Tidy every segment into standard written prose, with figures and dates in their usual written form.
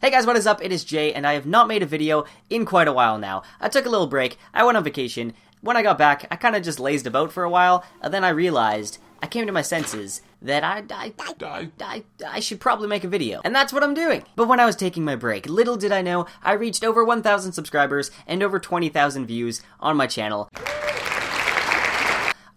Hey guys, what is up? It is Jay, and I have not made a video in quite a while now. I took a little break, I went on vacation. When I got back, I kind of just lazed about for a while, and then I realized, I came to my senses, that I should probably make a video. And that's what I'm doing. But when I was taking my break, little did I know, I reached over 1,000 subscribers and over 20,000 views on my channel.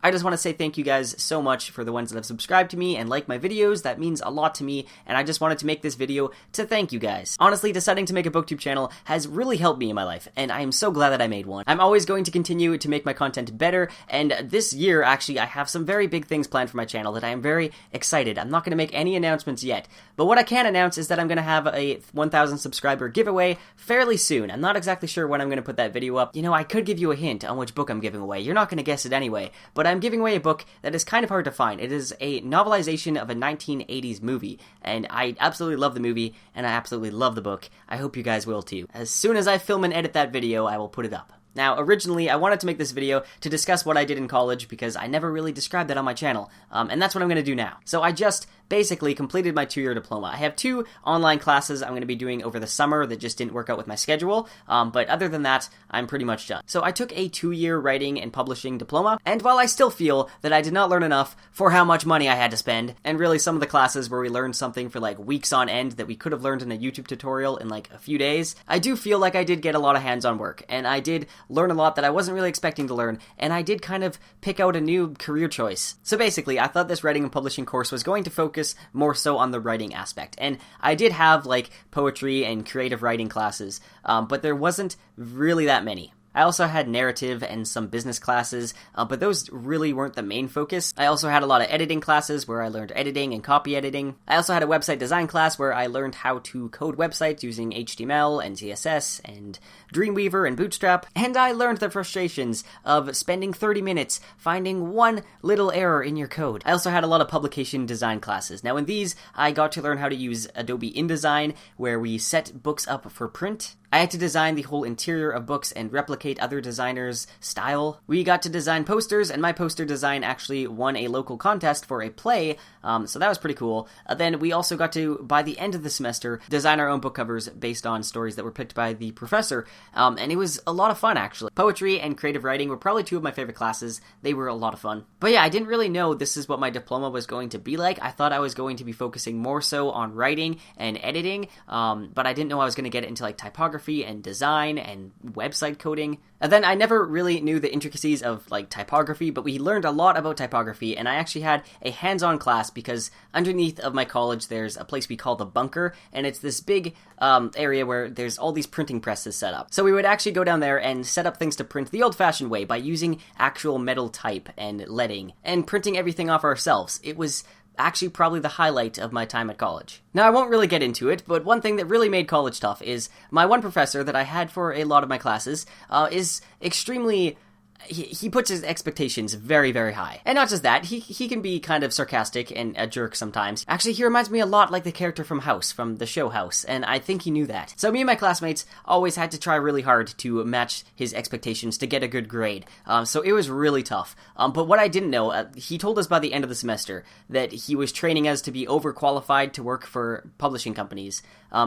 I just want to say thank you guys so much for the ones that have subscribed to me and like my videos. That means a lot to me, and I just wanted to make this video to thank you guys. Honestly, deciding to make a booktube channel has really helped me in my life, and I am so glad that I made one. I'm always going to continue to make my content better, and this year, actually, I have some very big things planned for my channel that I am very excited. I'm not going to make any announcements yet, but what I can announce is that I'm going to have a 1,000 subscriber giveaway fairly soon. I'm not exactly sure when I'm going to put that video up. You know, I could give you a hint on which book I'm giving away. You're not going to guess it anyway, but I'm giving away a book that is kind of hard to find. It is a novelization of a 1980s movie, and I absolutely love the movie, and I absolutely love the book. I hope you guys will too. As soon as I film and edit that video, I will put it up. Now, originally, I wanted to make this video to discuss what I did in college because I never really described that on my channel, and that's what I'm going to do now. So I just basically completed my 2-year diploma. I have 2 online classes I'm going to be doing over the summer that just didn't work out with my schedule, but other than that, I'm pretty much done. So I took a 2-year writing and publishing diploma, and while I still feel that I did not learn enough for how much money I had to spend, and really some of the classes where we learned something for like weeks on end that we could have learned in a YouTube tutorial in like a few days, I do feel like I did get a lot of hands-on work, and I did learn a lot that I wasn't really expecting to learn, and I did kind of pick out a new career choice. So basically, I thought this writing and publishing course was going to focus more so on the writing aspect, and I did have like poetry and creative writing classes, but there wasn't really that many. I also had narrative and some business classes, but those really weren't the main focus. I also had a lot of editing classes where I learned editing and copy editing. I also had a website design class where I learned how to code websites using HTML and CSS and Dreamweaver and Bootstrap. And I learned the frustrations of spending 30 minutes finding one little error in your code. I also had a lot of publication design classes. Now in these, I got to learn how to use Adobe InDesign, where we set books up for print. I had to design the whole interior of books and replicate other designers' style. We got to design posters, and my poster design actually won a local contest for a play, so that was pretty cool. Then we also got to, by the end of the semester, design our own book covers based on stories that were picked by the professor, and it was a lot of fun, actually. Poetry and creative writing were probably 2 of my favorite classes. They were a lot of fun. But yeah, I didn't really know this is what my diploma was going to be like. I thought I was going to be focusing more so on writing and editing, but I didn't know I was going to get into like typography and design and website coding. And then I never really knew the intricacies of like typography, but we learned a lot about typography, and I actually had a hands-on class because underneath of my college there's a place we call the bunker, and it's this big area where there's all these printing presses set up. So we would actually go down there and set up things to print the old-fashioned way by using actual metal type and leading and printing everything off ourselves. It was actually probably the highlight of my time at college. Now, I won't really get into it, but one thing that really made college tough is my one professor that I had for a lot of my classes is extremely... He puts his expectations very, very high. And not just that, he can be kind of sarcastic and a jerk sometimes. Actually, he reminds me a lot like the character from House, from the show House, and I think he knew that. So me and my classmates always had to try really hard to match his expectations to get a good grade. So it was really tough. But what I didn't know, he told us by the end of the semester that he was training us to be overqualified to work for publishing companies.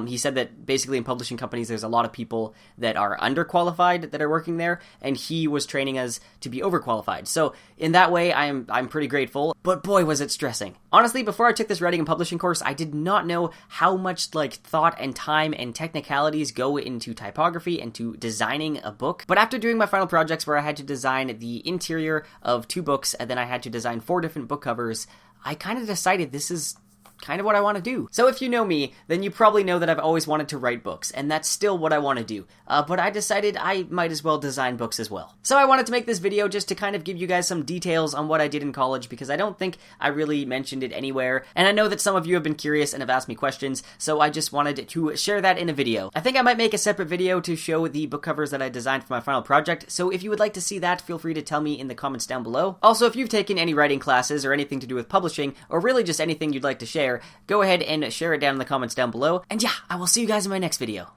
He said that basically in publishing companies there's a lot of people that are underqualified that are working there, and he was training us to be overqualified. So in that way, I'm pretty grateful, but boy was it stressing. Honestly, before I took this writing and publishing course, I did not know how much like thought and time and technicalities go into typography and to designing a book. But after doing my final projects where I had to design the interior of 2 books and then I had to design 4 different book covers, I kind of decided this is kind of what I want to do. So if you know me, then you probably know that I've always wanted to write books, and that's still what I want to do. But I decided I might as well design books as well. So I wanted to make this video just to kind of give you guys some details on what I did in college, because I don't think I really mentioned it anywhere, and I know that some of you have been curious and have asked me questions, so I just wanted to share that in a video. I think I might make a separate video to show the book covers that I designed for my final project, so if you would like to see that, feel free to tell me in the comments down below. Also, if you've taken any writing classes or anything to do with publishing, or really just anything you'd like to share, go ahead and share it down in the comments down below. And yeah, I will see you guys in my next video.